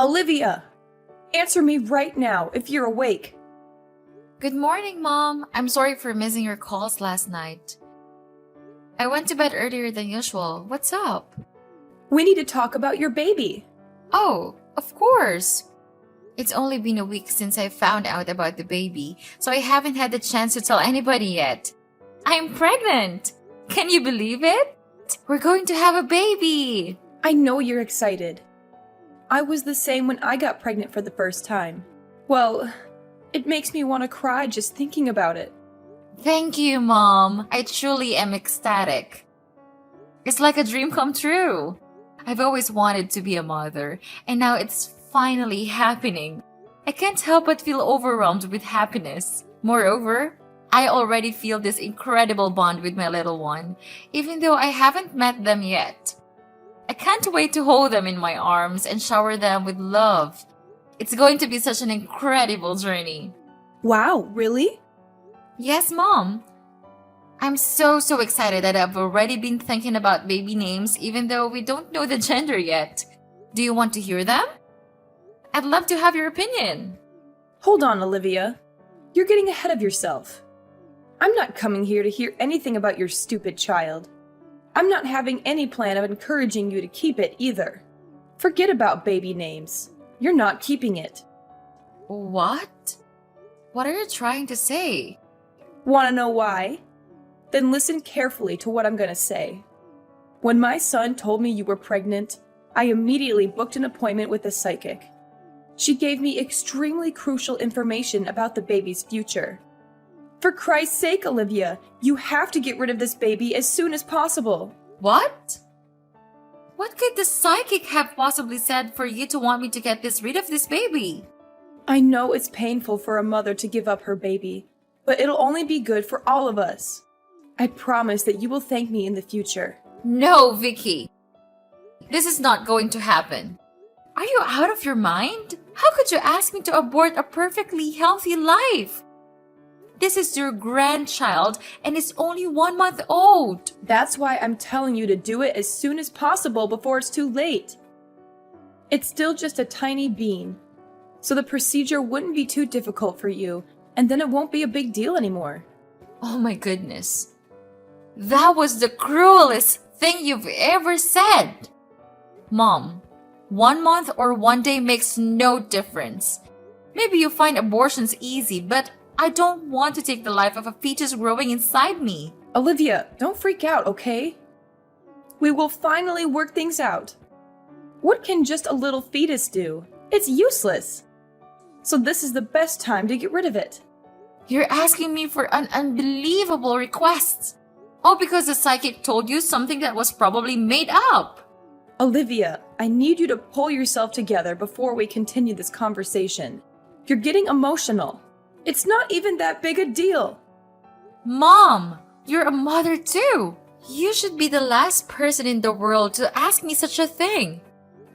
Olivia! Answer me right now if you're awake. Good morning, Mom. I'm sorry for missing your calls last night. I went to bed earlier than usual. What's up? We need to talk about your baby. Oh, of course. It's only been a week since I found out about the baby, so I haven't had the chance to tell anybody yet. I'm pregnant! Can you believe it? We're going to have a baby! I know you're excited. I was the same when I got pregnant for the first time. Well, it makes me want to cry just thinking about it. Thank you, Mom. I truly am ecstatic. It's like a dream come true. I've always wanted to be a mother, and now it's finally happening. I can't help but feel overwhelmed with happiness. Moreover, I already feel this incredible bond with my little one, even though I haven't met them yet. I can't wait to hold them in my arms and shower them with love. It's going to be such an incredible journey. Wow, really? Yes, Mom. I'm so excited that I've already been thinking about baby names even though we don't know the gender yet. Do you want to hear them? I'd love to have your opinion. Hold on, Olivia. You're getting ahead of yourself. I'm not coming here to hear anything about your stupid child. I'm not having any plan of encouraging you to keep it either. Forget about baby names. You're not keeping it. What? What are you trying to say? Want to know why? Then listen carefully to what I'm going to say. When my son told me you were pregnant, I immediately booked an appointment with a psychic. She gave me extremely crucial information about the baby's future. For Christ's sake, Olivia, you have to get rid of this baby as soon as possible. What? What could the psychic have possibly said for you to want me to get rid of this baby? I know it's painful for a mother to give up her baby, but it'll only be good for all of us. I promise that you will thank me in the future. No, Vicky. This is not going to happen. Are you out of your mind? How could you ask me to abort a perfectly healthy life? This is your grandchild and it's only 1 month old. That's why I'm telling you to do it as soon as possible before it's too late. It's still just a tiny bean, so the procedure wouldn't be too difficult for you, and then it won't be a big deal anymore. Oh my goodness. That was the cruelest thing you've ever said. Mom, 1 month or 1 day makes no difference. Maybe you find abortions easy, but I don't want to take the life of a fetus growing inside me. Olivia, don't freak out, okay? We will finally work things out. What can just a little fetus do? It's useless. So this is the best time to get rid of it. You're asking me for an unbelievable request. All because the psychic told you something that was probably made up. Olivia, I need you to pull yourself together before we continue this conversation. You're getting emotional. It's not even that big a deal. Mom, you're a mother too. You should be the last person in the world to ask me such a thing.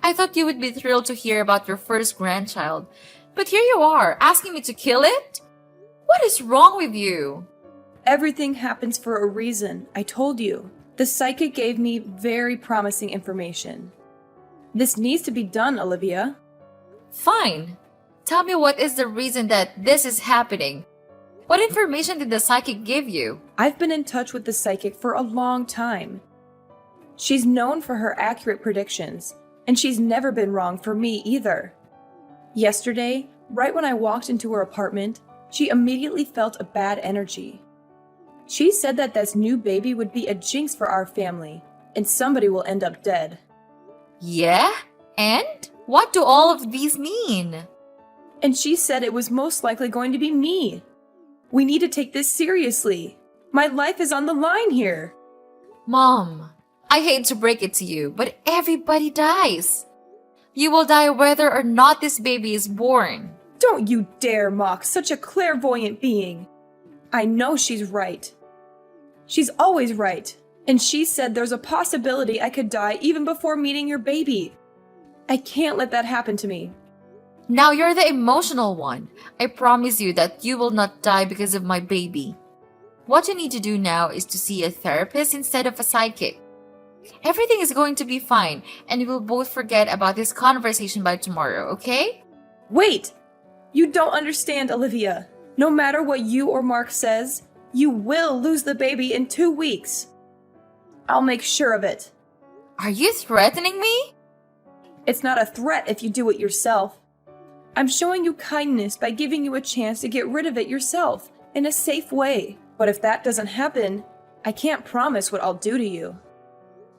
I thought you would be thrilled to hear about your first grandchild. But here you are, asking me to kill it? What is wrong with you? Everything happens for a reason, I told you. The psychic gave me very promising information. This needs to be done, Olivia. Fine. Tell me what is the reason that this is happening. What information did the psychic give you? I've been in touch with the psychic for a long time. She's known for her accurate predictions, and she's never been wrong for me either. Yesterday, right when I walked into her apartment, she immediately felt a bad energy. She said that this new baby would be a jinx for our family, and somebody will end up dead. Yeah? And? What do all of these mean? And she said it was most likely going to be me. We need to take this seriously. My life is on the line here. Mom, I hate to break it to you, but everybody dies. You will die whether or not this baby is born. Don't you dare mock such a clairvoyant being. I know she's right. She's always right. And she said there's a possibility I could die even before meeting your baby. I can't let that happen to me. Now you're the emotional one. I promise you that you will not die because of my baby. What you need to do now is to see a therapist instead of a psychic. Everything is going to be fine, and we will both forget about this conversation by tomorrow, okay? Wait! You don't understand, Olivia. No matter what you or Mark says, you will lose the baby in 2 weeks. I'll make sure of it. Are you threatening me? It's not a threat if you do it yourself. I'm showing you kindness by giving you a chance to get rid of it yourself in a safe way. But if that doesn't happen, I can't promise what I'll do to you.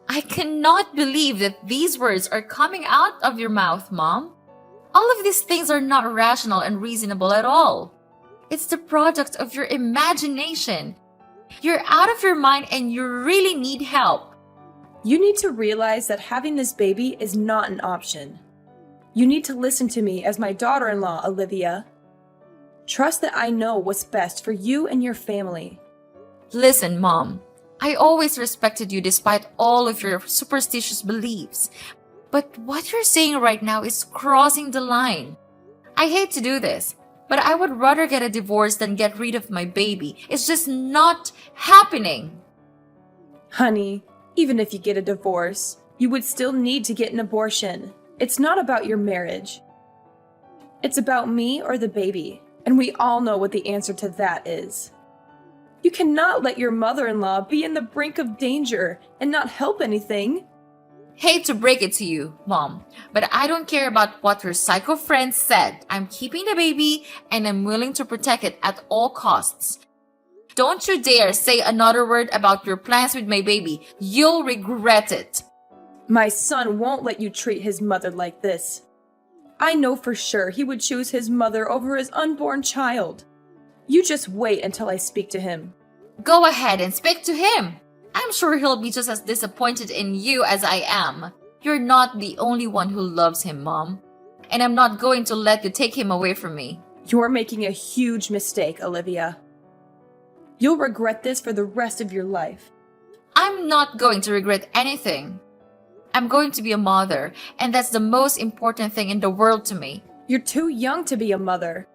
I cannot believe that these words are coming out of your mouth, Mom. All of these things are not rational and reasonable at all. It's the product of your imagination. You're out of your mind and you really need help. You need to realize that having this baby is not an option. You need to listen to me as my daughter-in-law, Olivia. Trust that I know what's best for you and your family. Listen, Mom. I always respected you despite all of your superstitious beliefs. But what you're saying right now is crossing the line. I hate to do this, but I would rather get a divorce than get rid of my baby. It's just not happening. Honey, even if you get a divorce, you would still need to get an abortion. It's not about your marriage. It's about me or the baby, and we all know what the answer to that is. You cannot let your mother-in-law be in the brink of danger and not help anything. Hate to break it to you, Mom, but I don't care about what your psycho friend said. I'm keeping the baby and I'm willing to protect it at all costs. Don't you dare say another word about your plans with my baby. You'll regret it. My son won't let you treat his mother like this. I know for sure he would choose his mother over his unborn child. You just wait until I speak to him. Go ahead and speak to him. I'm sure he'll be just as disappointed in you as I am. You're not the only one who loves him, Mom. And I'm not going to let you take him away from me. You're making a huge mistake, Olivia. You'll regret this for the rest of your life. I'm not going to regret anything. I'm going to be a mother, and that's the most important thing in the world to me. You're too young to be a mother.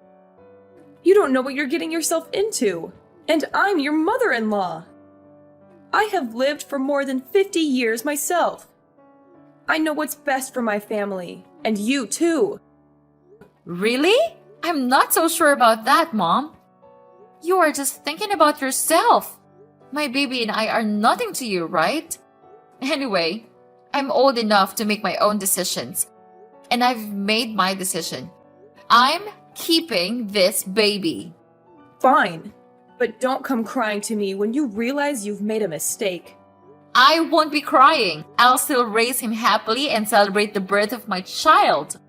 You don't know what you're getting yourself into. And I'm your mother-in-law. I have lived for more than 50 years myself. I know what's best for my family, and you too. Really? I'm not so sure about that, Mom. You are just thinking about yourself. My baby and I are nothing to you, right? Anyway, I'm old enough to make my own decisions. And I've made my decision. I'm keeping this baby. Fine, but don't come crying to me when you realize you've made a mistake. I won't be crying. I'll still raise him happily and celebrate the birth of my child.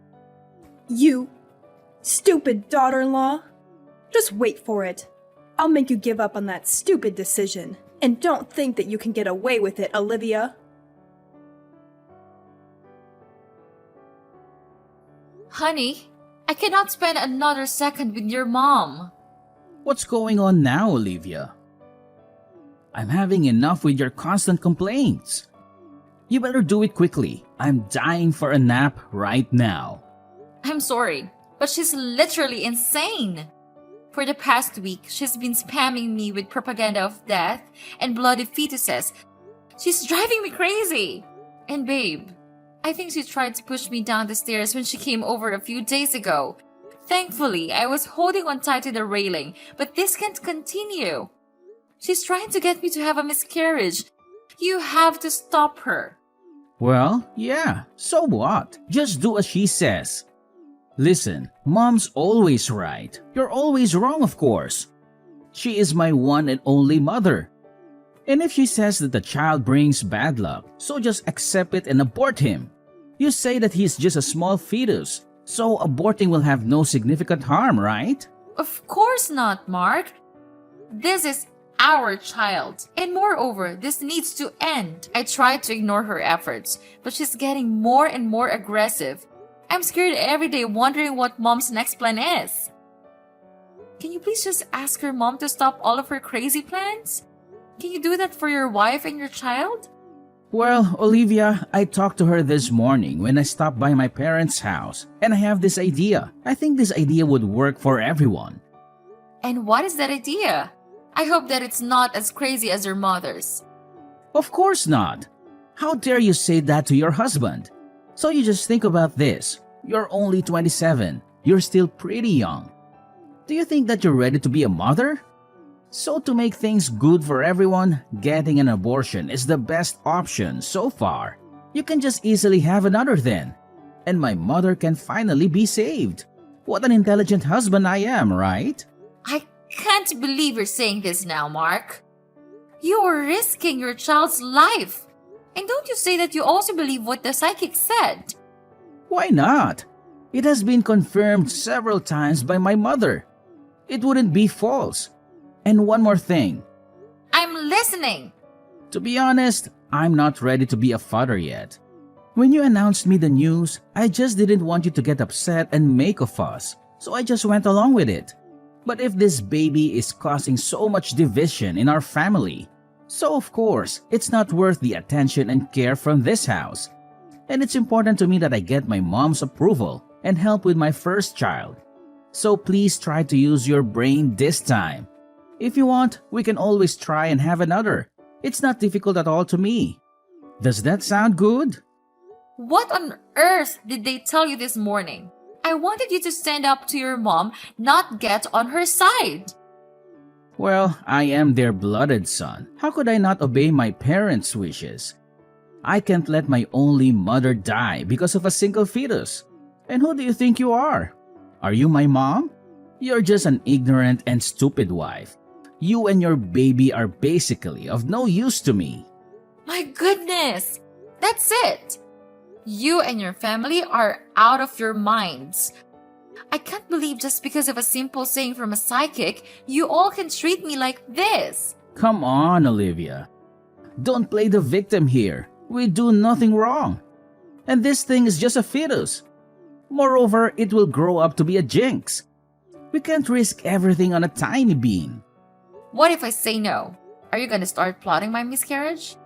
You stupid daughter-in-law. Just wait for it. I'll make you give up on that stupid decision. And don't think that you can get away with it, Olivia. Honey, I cannot spend another second with your mom. What's going on now, Olivia? I'm having enough with your constant complaints. You better do it quickly. I'm dying for a nap right now. I'm sorry, but she's literally insane. For the past week, she's been spamming me with propaganda of death and bloody fetuses. She's driving me crazy. And babe, I think she tried to push me down the stairs when she came over a few days ago. Thankfully, I was holding on tight to the railing, but this can't continue. She's trying to get me to have a miscarriage. You have to stop her. Well, yeah, so what? Just do as she says. Listen, Mom's always right. You're always wrong, of course. She is my one and only mother. And if she says that the child brings bad luck, so just accept it and abort him. You say that he's just a small fetus, so aborting will have no significant harm, right? Of course not, Mark. This is our child. And moreover, this needs to end. I tried to ignore her efforts, but she's getting more and more aggressive. I'm scared every day wondering what Mom's next plan is. Can you please just ask her mom to stop all of her crazy plans? Can you do that for your wife and your child? Well, Olivia, I talked to her this morning when I stopped by my parents' house, and I have this idea. I think this idea would work for everyone. And what is that idea? I hope that it's not as crazy as your mother's. Of course not. How dare you say that to your husband? So you just think about this. You're only 27. You're still pretty young. Do you think that you're ready to be a mother? So to make things good for everyone, getting an abortion is the best option so far. You can just easily have another then. And my mother can finally be saved. What an intelligent husband I am, right? I can't believe you're saying this now, Mark. You are risking your child's life. And don't you say that you also believe what the psychic said? Why not? It has been confirmed several times by my mother. It wouldn't be false. And one more thing. I'm listening. To be honest, I'm not ready to be a father yet. When you announced me the news, I just didn't want you to get upset and make a fuss, so I just went along with it. But if this baby is causing so much division in our family, so of course, it's not worth the attention and care from this house. And it's important to me that I get my mom's approval and help with my first child. So please try to use your brain this time. If you want, we can always try and have another. It's not difficult at all to me. Does that sound good? What on earth did they tell you this morning? I wanted you to stand up to your mom, not get on her side. Well, I am their blooded son. How could I not obey my parents' wishes? I can't let my only mother die because of a single fetus. And who do you think you are? Are you my mom? You're just an ignorant and stupid wife. You and your baby are basically of no use to me. My goodness! That's it! You and your family are out of your minds. I can't believe just because of a simple saying from a psychic, you all can treat me like this. Come on, Olivia. Don't play the victim here. We do nothing wrong. And this thing is just a fetus. Moreover, it will grow up to be a jinx. We can't risk everything on a tiny bean. What if I say no? Are you gonna start plotting my miscarriage?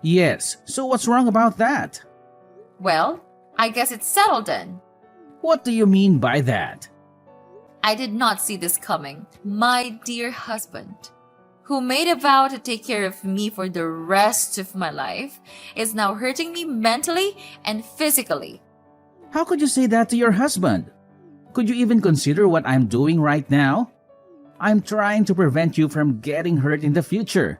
Yes, so what's wrong about that? Well, I guess it's settled then. What do you mean by that? I did not see this coming. My dear husband, who made a vow to take care of me for the rest of my life, is now hurting me mentally and physically. How could you say that to your husband? Could you even consider what I'm doing right now? I'm trying to prevent you from getting hurt in the future.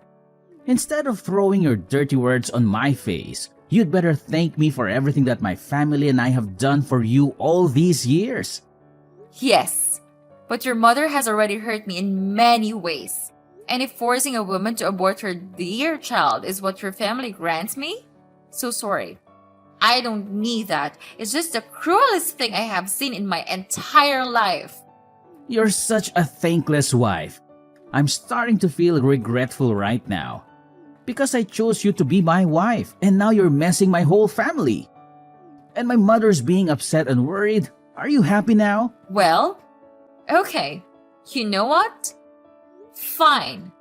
Instead of throwing your dirty words on my face, you'd better thank me for everything that my family and I have done for you all these years. Yes, but your mother has already hurt me in many ways. And if forcing a woman to abort her dear child is what your family grants me, so sorry. I don't need that. It's just the cruelest thing I have seen in my entire life. You're such a thankless wife. I'm starting to feel regretful right now. Because I chose you to be my wife, and now you're messing my whole family. And my mother's being upset and worried. Are you happy now? Well, okay. You know what? Fine.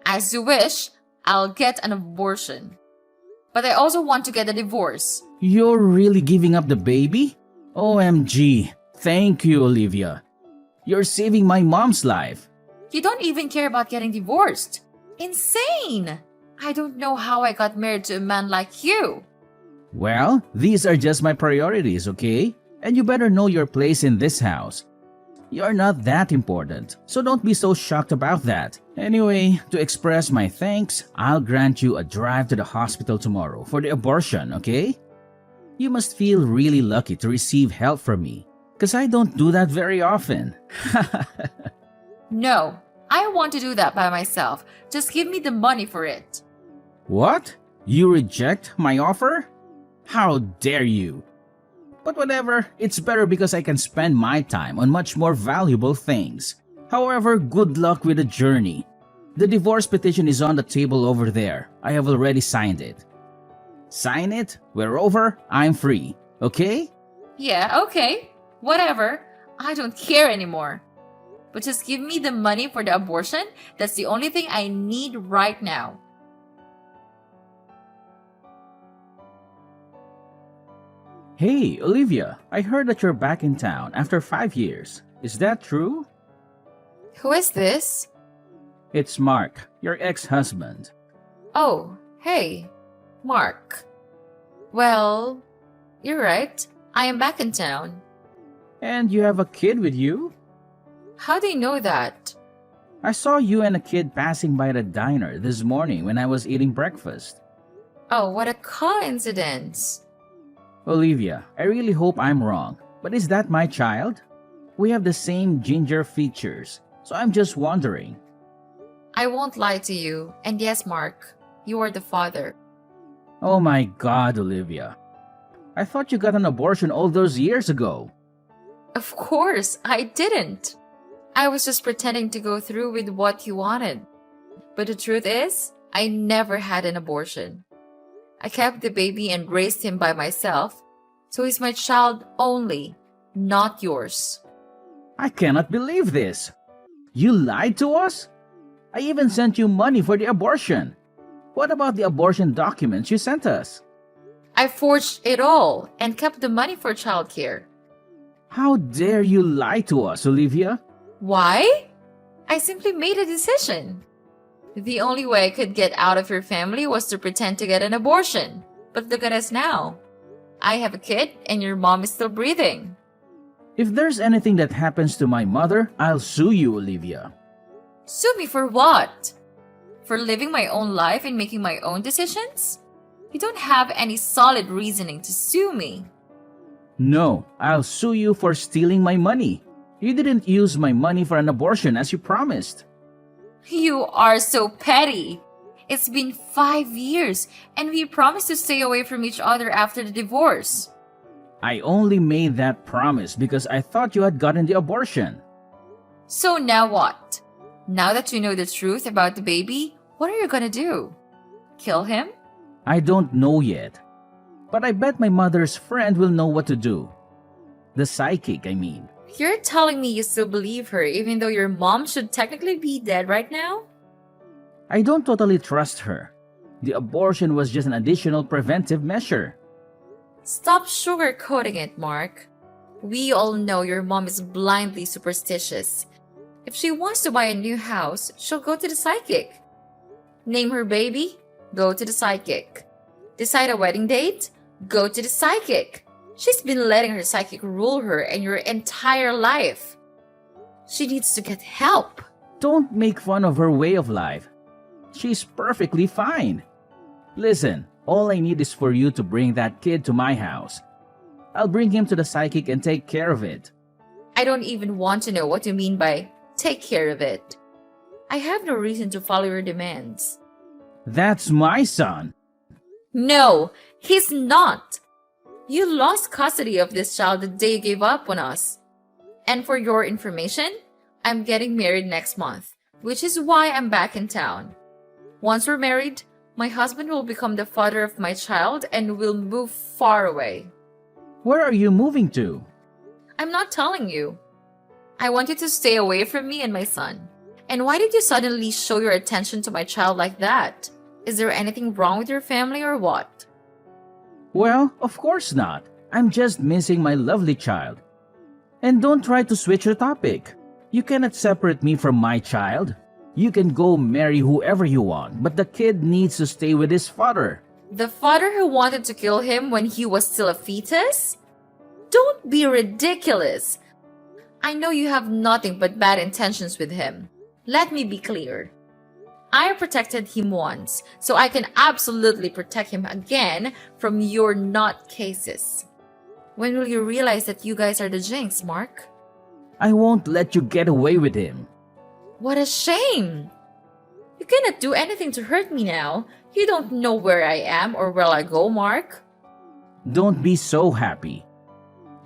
As you wish, I'll get an abortion. But I also want to get a divorce. You're really giving up the baby? OMG. Thank you, Olivia. You're saving my mom's life. You don't even care about getting divorced. Insane! I don't know how I got married to a man like you. Well, these are just my priorities, okay? And you better know your place in this house. You're not that important, so don't be so shocked about that. Anyway, to express my thanks, I'll grant you a drive to the hospital tomorrow for the abortion, okay? You must feel really lucky to receive help from me, because I don't do that very often. No, I want to do that by myself. Just give me the money for it. What? You reject my offer? How dare you? But whatever, it's better because I can spend my time on much more valuable things. However, good luck with the journey. The divorce petition is on the table over there. I have already signed it. Sign it, we're over, I'm free. Okay? Yeah, okay. Whatever. I don't care anymore. But just give me the money for the abortion. That's the only thing I need right now. Hey, Olivia, I heard that you're back in town after 5 years. Is that true? Who is this? It's Mark, your ex-husband. Oh, hey, Mark. Well, you're right. I am back in town. And you have a kid with you? How do you know that? I saw you and a kid passing by the diner this morning when I was eating breakfast. Oh, what a coincidence. Olivia, I really hope I'm wrong, but is that my child? We have the same ginger features, so I'm just wondering. I won't lie to you. And yes, Mark, you are the father. Oh my God, Olivia. I thought you got an abortion all those years ago. Of course, I didn't. I was just pretending to go through with what you wanted. But the truth is, I never had an abortion. I kept the baby and raised him by myself, so he's my child only, not yours. I cannot believe this. You lied to us? I even sent you money for the abortion. What about the abortion documents you sent us? I forged it all and kept the money for childcare. How dare you lie to us, Olivia? Why? I simply made a decision. The only way I could get out of your family was to pretend to get an abortion. But look at us now. I have a kid and your mom is still breathing. If there's anything that happens to my mother, I'll sue you, Olivia. Sue me for what? For living my own life and making my own decisions? You don't have any solid reasoning to sue me. No, I'll sue you for stealing my money. You didn't use my money for an abortion as you promised. You are so petty. It's been 5 years and we promised to stay away from each other after the divorce. I only made that promise because I thought you had gotten the abortion. So now what? Now that you know the truth about the baby, what are you gonna do? Kill him? I don't know yet. But I bet my mother's friend will know what to do. The psychic, I mean. You're telling me you still believe her even though your mom should technically be dead right now? I don't totally trust her. The abortion was just an additional preventive measure. Stop sugarcoating it, Mark. We all know your mom is blindly superstitious. If she wants to buy a new house, she'll go to the psychic. Name her baby? Go to the psychic. Decide a wedding date? Go to the psychic. She's been letting her psychic rule her and your entire life. She needs to get help. Don't make fun of her way of life. She's perfectly fine. Listen, all I need is for you to bring that kid to my house. I'll bring him to the psychic and take care of it. I don't even want to know what you mean by take care of it. I have no reason to follow your demands. That's my son. No, he's not. You lost custody of this child the day you gave up on us. And for your information, I'm getting married next month, which is why I'm back in town. Once we're married, my husband will become the father of my child and we'll move far away. Where are you moving to? I'm not telling you. I want you to stay away from me and my son. And why did you suddenly show your attention to my child like that? Is there anything wrong with your family or what? Well, of course not. I'm just missing my lovely child. And don't try to switch the topic. You cannot separate me from my child. You can go marry whoever you want, but the kid needs to stay with his father. The father who wanted to kill him when he was still a fetus? Don't be ridiculous. I know you have nothing but bad intentions with him. Let me be clear. I protected him once, so I can absolutely protect him again from your nutcases. When will you realize that you guys are the jinx, Mark? I won't let you get away with him. What a shame! You cannot do anything to hurt me now. You don't know where I am or where I go, Mark. Don't be so happy.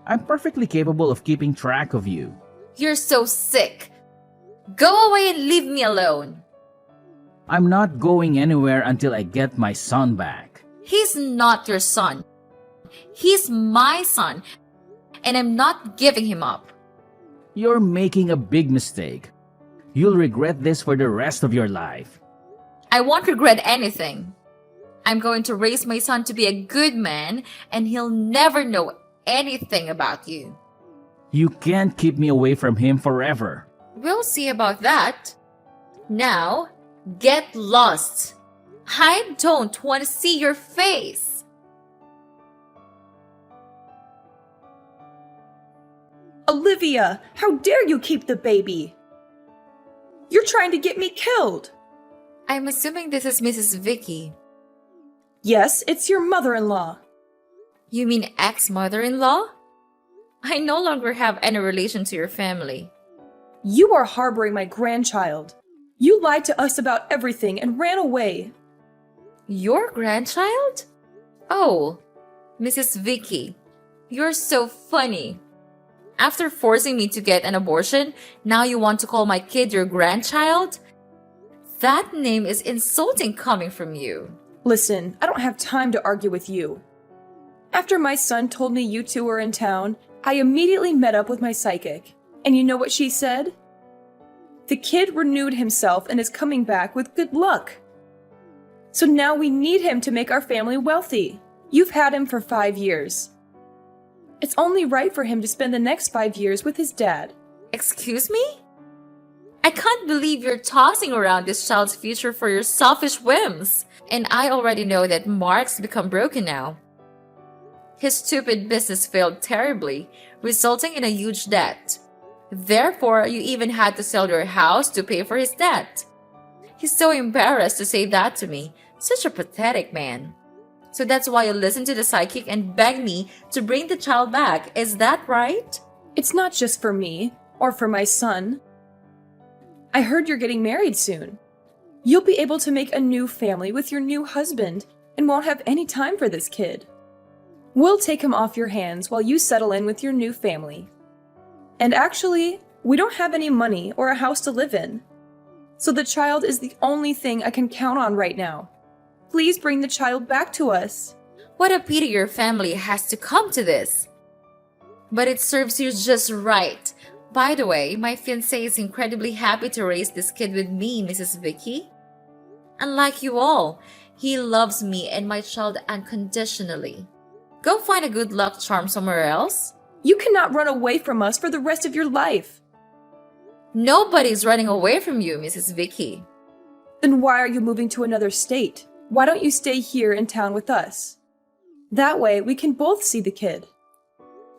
I'm perfectly capable of keeping track of you. You're so sick. Go away and leave me alone. I'm not going anywhere until I get my son back. He's not your son. He's my son, and I'm not giving him up. You're making a big mistake. You'll regret this for the rest of your life. I won't regret anything. I'm going to raise my son to be a good man, and he'll never know anything about you. You can't keep me away from him forever. We'll see about that. Now, get lost. I don't want to see your face. Olivia, how dare you keep the baby? You're trying to get me killed. I'm assuming this is Mrs. Vicky. Yes, it's your mother-in-law. You mean ex-mother-in-law? I no longer have any relation to your family. You are harboring my grandchild. You lied to us about everything and ran away. Your grandchild? Oh, Mrs. Vicky, you're so funny. After forcing me to get an abortion, now you want to call my kid your grandchild? That name is insulting coming from you. Listen, I don't have time to argue with you. After my son told me you two were in town, I immediately met up with my psychic. And you know what she said? The kid renewed himself and is coming back with good luck. So now we need him to make our family wealthy. You've had him for 5 years. It's only right for him to spend the next 5 years with his dad. Excuse me? I can't believe you're tossing around this child's future for your selfish whims. And I already know that Mark's become broken now. His stupid business failed terribly, resulting in a huge debt. Therefore, you even had to sell your house to pay for his debt. He's so embarrassed to say that to me. Such a pathetic man. So that's why you listened to the psychic and begged me to bring the child back. Is that right? It's not just for me, or for my son. I heard you're getting married soon. You'll be able to make a new family with your new husband and won't have any time for this kid. We'll take him off your hands while you settle in with your new family. And actually, we don't have any money or a house to live in. So the child is the only thing I can count on right now. Please bring the child back to us. What a pity your family has to come to this. But it serves you just right. By the way, my fiancé is incredibly happy to raise this kid with me, Mrs. Vicky. Unlike you all, he loves me and my child unconditionally. Go find a good luck charm somewhere else. You cannot run away from us for the rest of your life. Nobody's running away from you, Mrs. Vicky. Then why are you moving to another state? Why don't you stay here in town with us? That way we can both see the kid.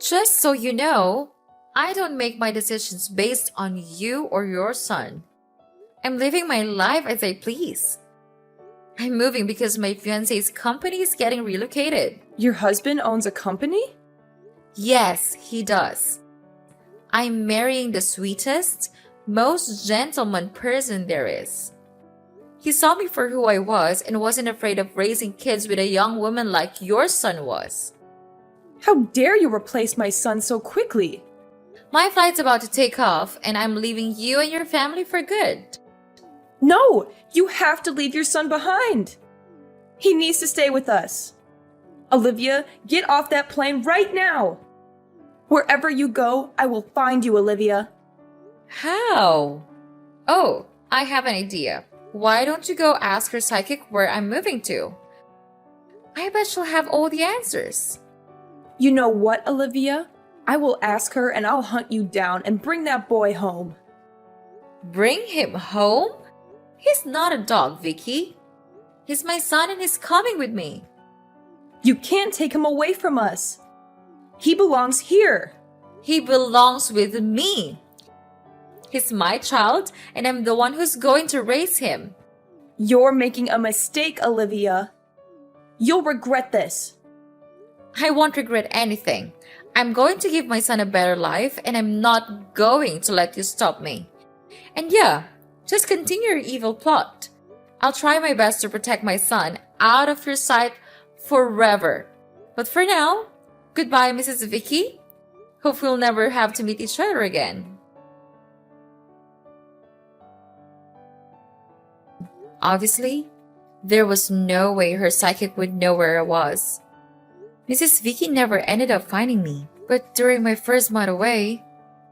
Just so you know, I don't make my decisions based on you or your son. I'm living my life as I please. I'm moving because my fiancé's company is getting relocated. Your husband owns a company? Yes, he does. I'm marrying the sweetest, most gentleman person there is. He saw me for who I was and wasn't afraid of raising kids with a young woman like your son was. How dare you replace my son so quickly? My flight's about to take off and I'm leaving you and your family for good. No, you have to leave your son behind. He needs to stay with us. Olivia, get off that plane right now. Wherever you go, I will find you, Olivia. How? Oh, I have an idea. Why don't you go ask her psychic where I'm moving to? I bet she'll have all the answers. You know what, Olivia? I will ask her and I'll hunt you down and bring that boy home. Bring him home? He's not a dog, Vicky. He's my son and he's coming with me. You can't take him away from us. He belongs here. He belongs with me. He's my child and I'm the one who's going to raise him. You're making a mistake, Olivia. You'll regret this. I won't regret anything. I'm going to give my son a better life and I'm not going to let you stop me. And yeah, just continue your evil plot. I'll try my best to protect my son out of your sight forever. But for now, goodbye, Mrs. Vicky. Hope we'll never have to meet each other again. Obviously, there was no way her psychic would know where I was. Mrs. Vicky never ended up finding me, but during my first month away,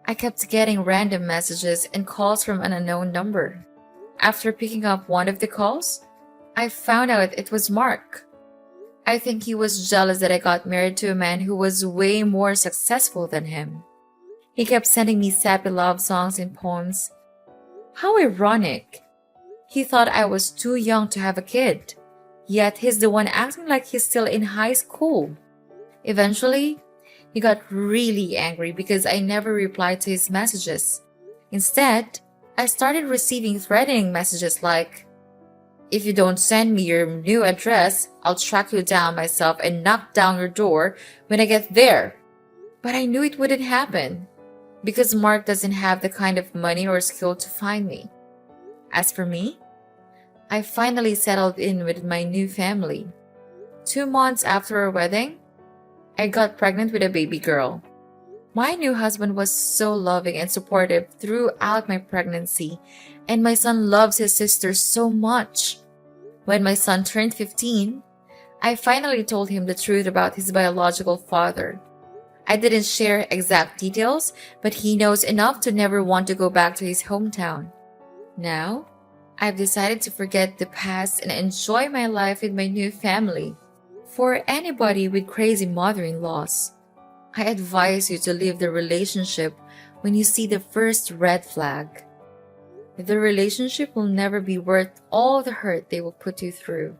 I kept getting random messages and calls from an unknown number. After picking up one of the calls, I found out it was Mark. I think he was jealous that I got married to a man who was way more successful than him. He kept sending me sappy love songs and poems. How ironic. He thought I was too young to have a kid, yet he's the one acting like he's still in high school. Eventually, He got really angry because I never replied to his messages. Instead, I started receiving threatening messages like, "If you don't send me your new address, I'll track you down myself and knock down your door when I get there." But I knew it wouldn't happen because Mark doesn't have the kind of money or skill to find me. As for me, I finally settled in with my new family. 2 months after our wedding, I got pregnant with a baby girl. My new husband was so loving and supportive throughout my pregnancy, and my son loves his sister so much. When my son turned 15, I finally told him the truth about his biological father. I didn't share exact details, but he knows enough to never want to go back to his hometown. Now, I've decided to forget the past and enjoy my life with my new family. For anybody with crazy mother-in-laws, I advise you to leave the relationship when you see the first red flag. The relationship will never be worth all the hurt they will put you through.